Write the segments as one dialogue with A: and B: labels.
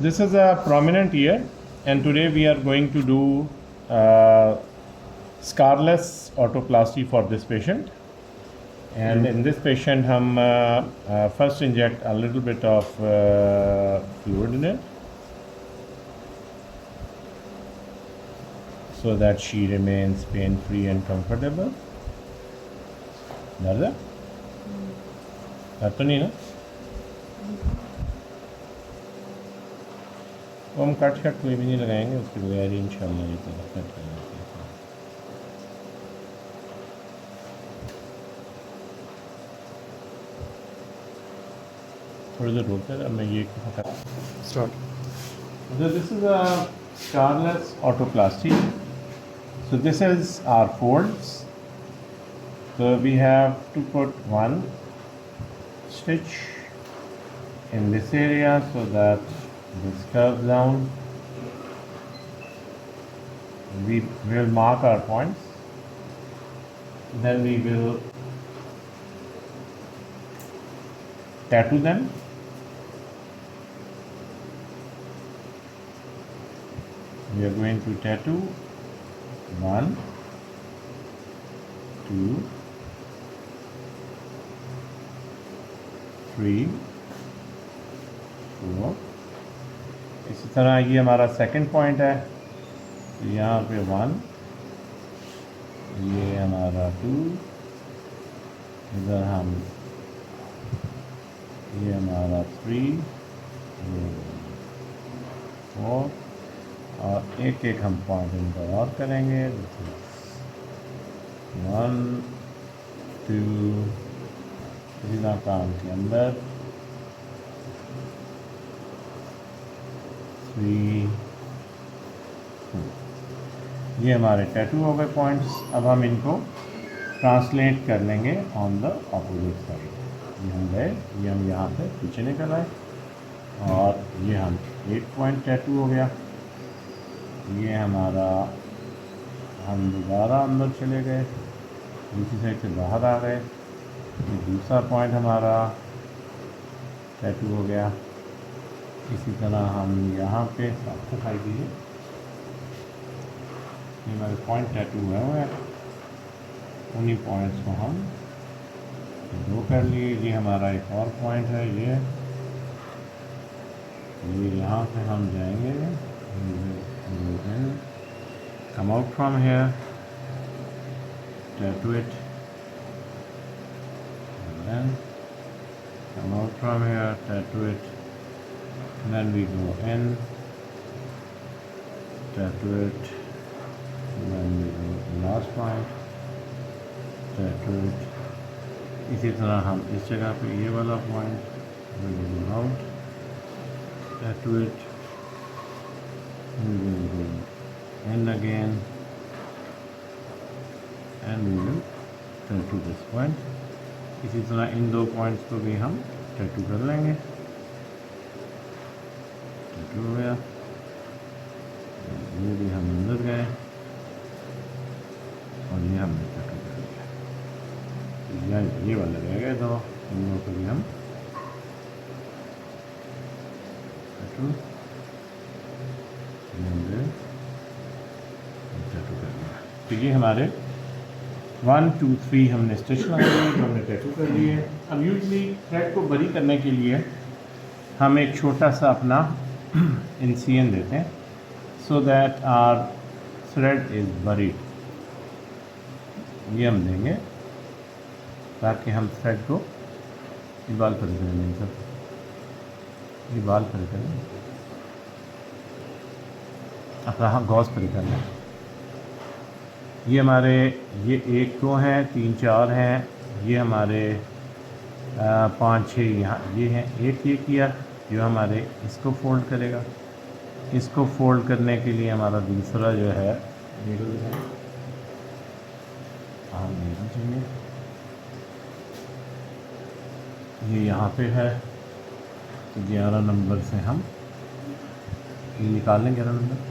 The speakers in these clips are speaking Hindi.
A: This is a prominent ear, and today we are going to do scarless autoplasty for this patient. And in this patient, hum first inject a little bit of fluid in it, so that she remains pain-free and comfortable. दर्द है? दर्द तो नहीं ना? वो हम कट शट कोई भी नहीं लगाएंगे, उसके बगैर ही इंशाल्लाह ये तो कट करेंगे। थोड़ी देर रोक कर अब मैं ये
B: Start.
A: So this is a scarless autoplasty. So this is our folds. So we have to put one stitch in this area so that this curves down. We will mark our points. Then we will tattoo them. We are going to tattoo 1, 2, 3, 4. इसी तरह ये हमारा सेकंड पॉइंट है, तो यहाँ पे 1, ये हमारा 2, इधर हम ये हमारा 3, ये 4 और एक एक हम पॉइंट इनका और करेंगे। 1, 2 इसी काम के अंदर 3, 4। ये हमारे टैटू हो गए पॉइंट्स। अब हम इनको ट्रांसलेट कर लेंगे ऑन द अपोजिट साइड। ये हम गए, ये हम यहाँ से पीछे निकल आए और ये हम एक पॉइंट टैटू हो गया। ये हमारा हम दोबारा अंदर चले गए, दूसरी साइड से बाहर आ गए। ये दूसरा पॉइंट हमारा टैटू हो गया। इसी तरह हम यहाँ पे साफ सफाई कीजिए, ये हमारे पॉइंट टैटू हुए हैं। उन्हीं पॉइंट्स को हम दो कर लिए। ये हमारा एक और पॉइंट है, ये यहाँ से हम जाएंगे। Come out from here, tattoo it, and then come out from here, tattoo it, and then we go in, tattoo it, and then we go to the last point, tattoo it. इसी तरह हम इस जगह पे ये वाला point we will go out, tattoo it, we will go in again, and we will tattoo this point. इसी तरह इन दो पॉइंट्स को भी हम टैटू कर लेंगे। टैटू हो गया, ये भी हम अंदर गए और ये हमने टैटू कर लिया। ये वाला रह गया, तो इन दोनों को भी हम टैटू तो ये हमारे 1, 2, 3 हमने स्टिच लगाए, तो हमने टैटू कर लिए। अब यूजली थ्रेड को बरी करने के लिए हम एक छोटा सा अपना इंसियन देते हैं, so that our thread is buried. ये हम देंगे ताकि हम थ्रेड को ये बाल पर करेंगे, सर ये बाल पर करेंगे, अपना हाँ गॉज पर करना है। ये हमारे ये 1, 2 हैं, 3, 4 हैं, ये हमारे 5, 6 यहाँ ये हैं। एक ये किया जो हमारे इसको फोल्ड करेगा। इसको फोल्ड करने के लिए हमारा दूसरा जो है नीडल है, नीडल चाहिए। ये यहाँ पे है, तो 11 नंबर से हम ये निकाल लें। 11 नंबर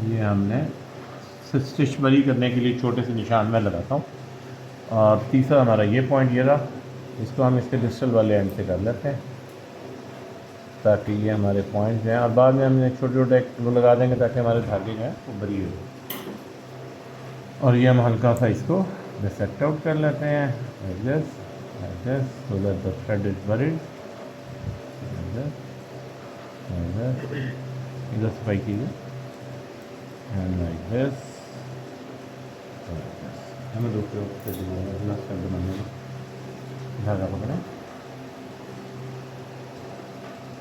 A: ये हमने स्टिच बरी करने के लिए छोटे से निशान में लगाता हूँ। और तीसरा हमारा ये पॉइंट ये रहा, इसको हम इसके डिस्टल वाले एंड से कर लेते हैं ताकि ये हमारे पॉइंट्स हैं, और बाद में हम छोटे छोटे वो लगा देंगे ताकि हमारे धागे जो हैं वो बरी हो। और ये हम हल्का सा इसको डिसेक्ट आउट कर लेते हैं like this so that the thread is buried इधर सफाई कीजिए and like this हमें दूसरे धागा पकड़ें।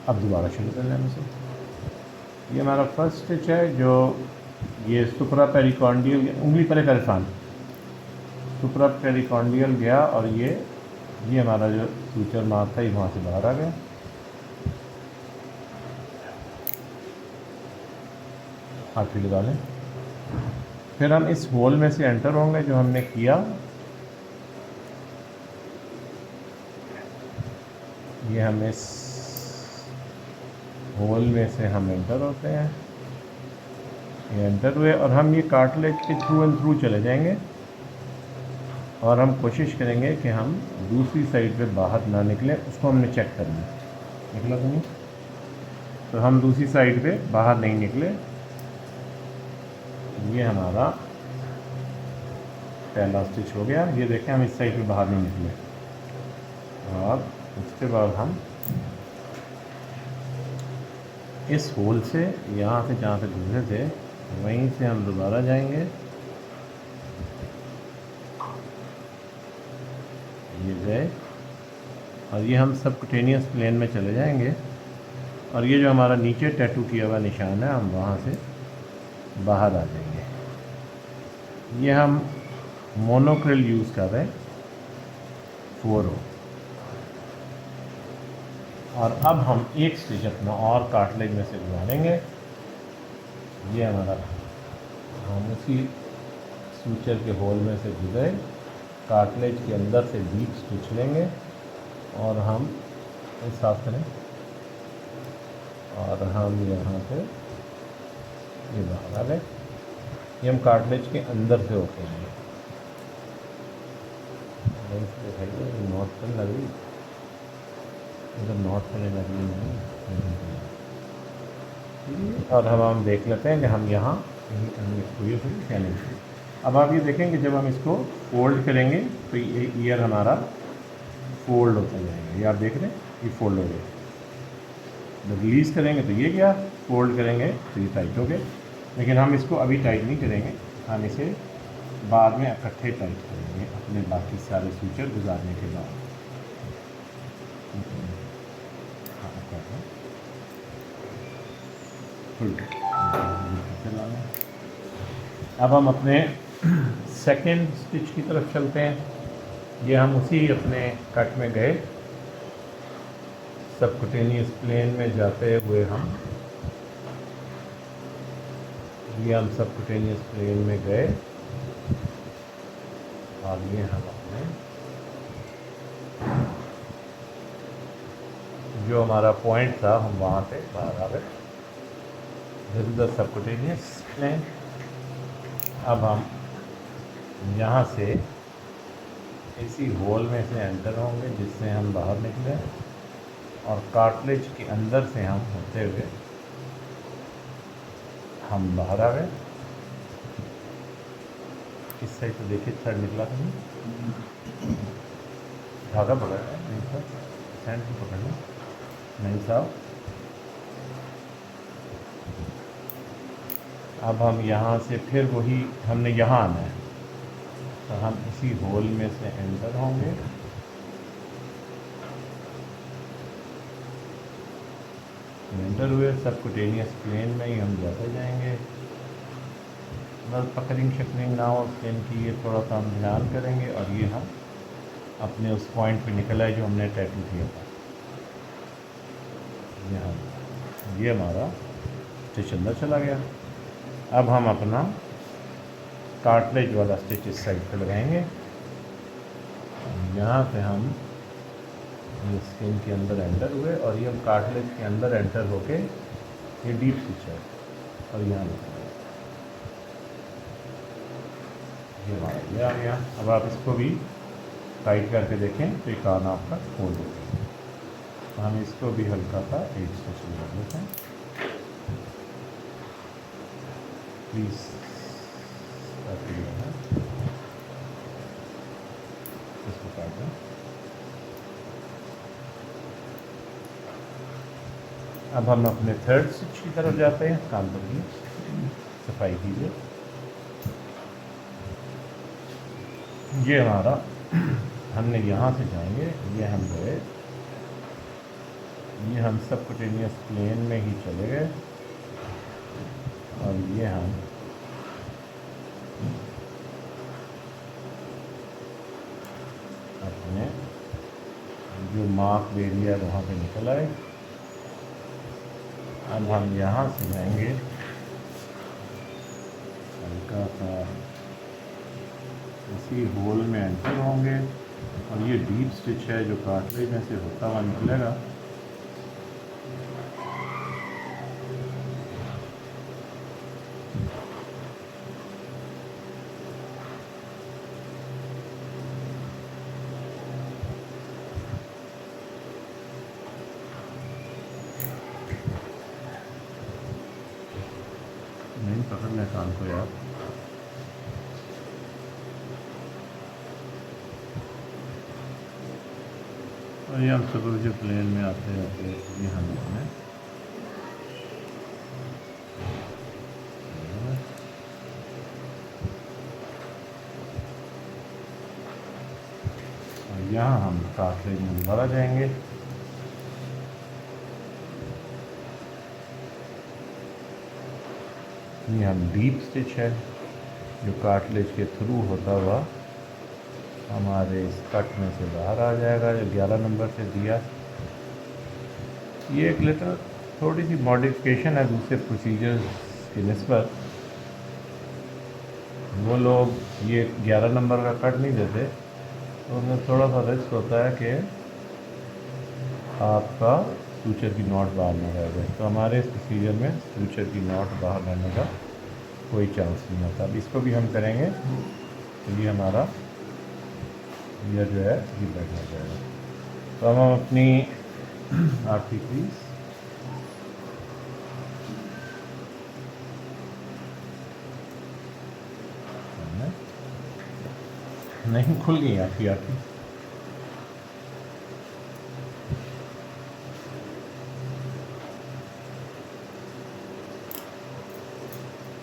A: अब दोबारा शुरू कर लें हमसे। ये हमारा फर्स्ट स्टिच है जो ये सुप्रा पेरिकॉन्डियल, उंगली परे करसान सुप्रा पेरिकॉन्डियल गया और ये हमारा जो सूचर मार्क था ये वहाँ से बाहर आ गया। हाथी लगा लें। फिर हम इस होल में से एंटर होंगे जो हमने किया। ये हम इस होल में से हम एंटर होते हैं, ये एंटर हुए और हम ये कार्टिलेज के थ्रू एंड थ्रू चले जाएंगे और हम कोशिश करेंगे कि हम दूसरी साइड पे बाहर ना निकले। उसको हमने चेक करना है, निकला तो नहीं, तो हम दूसरी साइड पे बाहर नहीं निकले। ये हमारा पहला स्टिच हो गया। ये देखें हम इस साइड पे बाहर नहीं निकले और उसके बाद हम इस होल से यहाँ से जहाँ से गुजरे थे वहीं से हम दोबारा जाएंगे। ये गए और ये हम सबकुटेनियस प्लेन में चले जाएंगे और ये जो हमारा नीचे टैटू किया हुआ निशान है हम वहाँ से बाहर आ जाएंगे। ये हम मोनोक्रिल यूज़ कर रहे हैं 4 और अब हम एक स्टिच अपना और कार्टिलेज में से घुमा लेंगे। ये हमारा हम उसी सूचर के होल में से गुजरे, कार्टिलेज के अंदर से डीप स्टिच लेंगे और हम इस साफ करें और हम यहाँ पे ये बाहर आ गए। ये हम कार्टिलेज के अंदर से होते हैं। नॉट पर लग रही इधर नॉट करने लग रही है और हम देख लेते हैं कि हम यहाँ हुई क्या नहीं। अब आप ये देखेंगे जब हम इसको फोल्ड करेंगे तो ये ईयर हमारा फोल्ड होता जाएगा। ये आप देख रहे हैं ये फोल्ड हो गया। जब रिलीज़ करेंगे तो ये गया, फोल्ड करेंगे तो ये टाइट हो गया। लेकिन हम इसको अभी टाइट नहीं करेंगे, हम इसे बाद में इकट्ठे टाइट करेंगे अपने बाकी सारे सूचर गुजारने के बाद। अब हम अपने सेकेंड स्टिच की तरफ चलते हैं। ये हम उसी अपने कट में गए, सबकुटेनियस प्लेन में जाते हुए हम सबकुटेनियस प्लेन में गए और ये हम अपने जो हमारा पॉइंट था हम वहाँ से बाहर आ गए। This is the subcutaneous plane. अब हम यहाँ से इसी होल में से एंटर होंगे जिससे हम बाहर निकले और कार्टिलेज के अंदर से हम होते हुए हम बाहर आ गए। इस साइड तो देखिए थ्रेड निकला था नहीं, धागा पकड़ रहा है नहीं सर, सैंड को पकड़ना नहीं साहब। अब हम यहाँ से फिर वही हमने यहाँ आना है तो हम इसी होल में से एंटर होंगे। एंटर हुए सबकुटेनियस प्लेन में ही हम जाते जाएंगे। बस पकड़िंग शकरिंग ना हो प्लेन की, ये थोड़ा सा हम ध्यान करेंगे और ये हम अपने उस पॉइंट पे निकल आए जो हमने टैटू किया था। यहाँ ये हमारा स्टिच अंदर चला गया। अब हम अपना कार्टिलेज वाला स्टिच इस साइड पे लगाएंगे। यहाँ पे हम ये स्किन के अंदर एंटर हुए और ये हम कार्टिलेज के अंदर एंटर होके ये डीप स्टिच है और यहाँ ये हमारा ये आ गया। अब आप इसको भी टाइट करके देखें तो ये कान आपका खोल देते हैं। तो हम इसको भी हल्का सा एक स्टिच लगा देते हैं। प्लीज़ इसको काट दें। अब हम अपने थर्ड स्टिच की तरफ जाते हैं। कान पर भी सफाई कीजिए। ये हमारा हमने यहाँ से जाएंगे, ये हम गए, ये हम सबकुटेनियस प्लेन में ही चले गए और ये हम अपने जो मार्क एरिया वहाँ पे निकल आए। अब हम यहाँ से जाएंगे, हल्का सा इसी होल में एंटर होंगे और ये डीप स्टिच है जो कार्टिलेज में से होता हुआ निकलेगा। नहीं पकड़ना कान को यार। और ये हम सब जो प्लेन में आते हैं ये हम इसमें और यहाँ हम कार्टिलेज में दोबारा जाएंगे। ये हम डीप स्टिच है जो कार्टिलेज के थ्रू होता हुआ हमारे इस कट में से बाहर आ जाएगा, जो 11 नंबर से दिया। ये एक लिटर थोड़ी सी मॉडिफिकेशन है दूसरे प्रोसीजर्स की निस्बत। वो लोग ये 11 नंबर का कट नहीं देते, तो उनमें थोड़ा सा रिस्क होता है कि आपका सूचर की नॉट बाहर ना रह जाए। तो हमारे इस प्रोसीजर में सूचर की नॉट बाहर रहने का कोई चांस नहीं होता। अब इसको भी हम करेंगे तो ये हमारा ये जो है ये बैठा जाएगा। तो अब हम अपनी आखिरी पीस नहीं खुल गई आपकी आखिरी।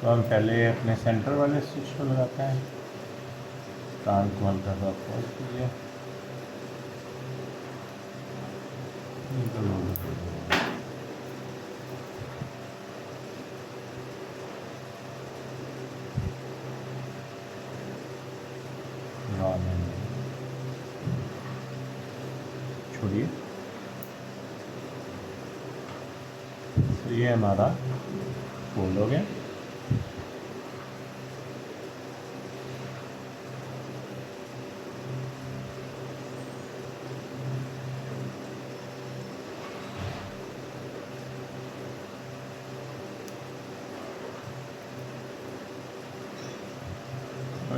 A: तो हम पहले अपने सेंटर वाले स्टिच को लगाते हैं। कान को हल्का सा फोल्ड कीजिए। छोड़िए। तो ये हमारा फोल्ड हो गया।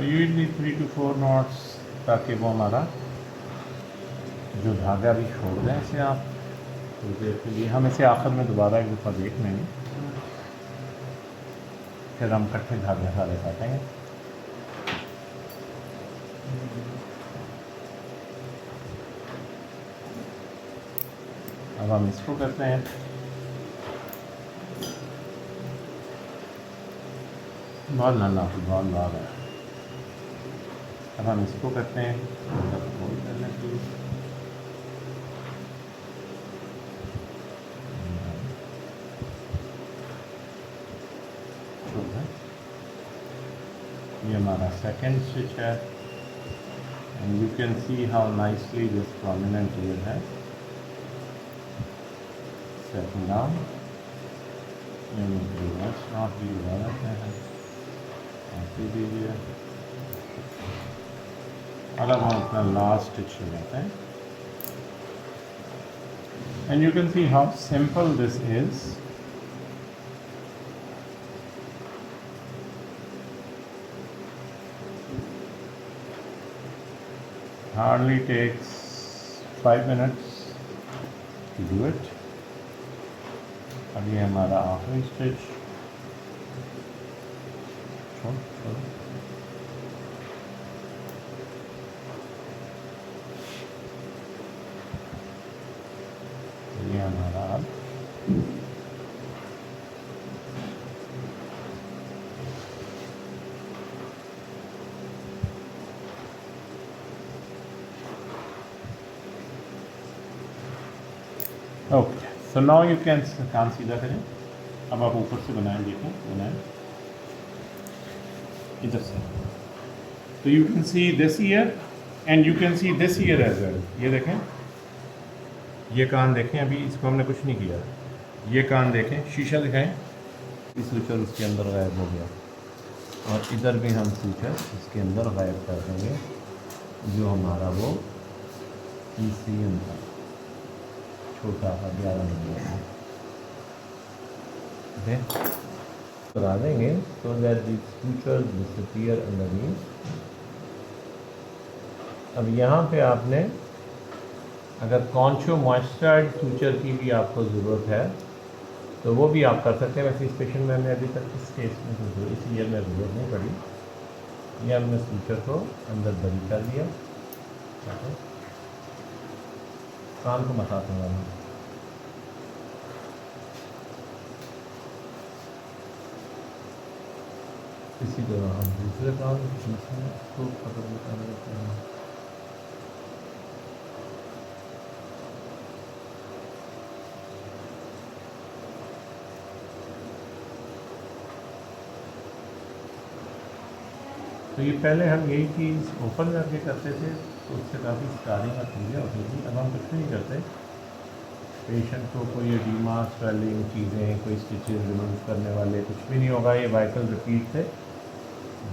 A: यूजली 3 to 4 नॉट्स ताकि वो हमारा जो धागा भी छोड़ दें इसे आप थोड़ी देर के लिए। हम इसे आखिर में दोबारा एक दफ़ा देख लेंगे, फिर हम इकट्ठे धागे सारे काटेंगे। अब हम इसको करते हैं। बहुत नन्ना बहुत लाल है। अब हम इसको करते हैं फोल्ड करने के लिए। ये हमारा सेकेंड स्टिच है and you can see how nicely this prominent here है। सेटिंग डाउन नॉट भी लगा देते हैं, ऐसे दीजिए। और अब हम अपना लास्ट स्टिच लगाते हैं and you can see how simple this is. hardly takes 5 minutes to do it. अब ये हमारा आखिरी स्टिच, ये हमारा अब okay. So now you can कान सीधा करें. अब आप ऊपर से बनाएं, देखें बनाएं इधर से. तो you can see this ear and you can see this ear as well. ये देखें, ये कान देखें. अभी इसको हमने कुछ नहीं किया. ये कान देखें, शीशा दिखाएं. इस सूचर उसके अंदर गायब हो गया और इधर भी हम सूचर इसके अंदर गायब कर देंगे जो हमारा वो ECM था, छोटा था 11 नंबर में. करा देंगे so that the sutures disappear underneath. अब यहाँ पे आपने अगर कॉन्शो मॉइस्चराइज्ड सूचर की भी आपको ज़रूरत है तो वो भी आप कर सकते हैं. वैसे इस पेशेंट में हमने अभी तक इस केस में तो इस ईयर में ज़रूरत नहीं पड़ी. ये हमने सूचर को अंदर बंद कर दिया. कान को मसाज करना. इसी तरह हम दूसरे कान को पकड़ लेते हैं. तो ये पहले हम यही चीज़ ओपन करके करते थे तो उससे काफ़ी स्कारिंग और चीज़ें होती थी. अब हम कुछ नहीं करते. पेशेंट को कोई एडिमा, स्वेलिंग चीज़ें, कोई स्टिचेस रिमूव करने वाले कुछ भी नहीं होगा. ये वाइकल रिपीट से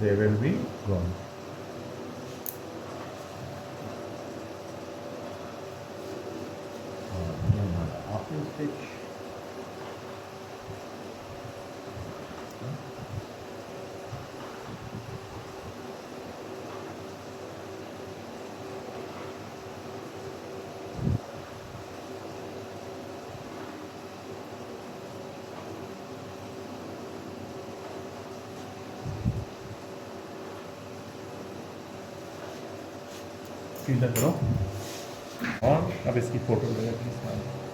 A: दे विल बी गॉन. और ये हमारा आखिरी स्टिच. सीधा करो और अब इसकी फ़ोटो ले प्लीज़.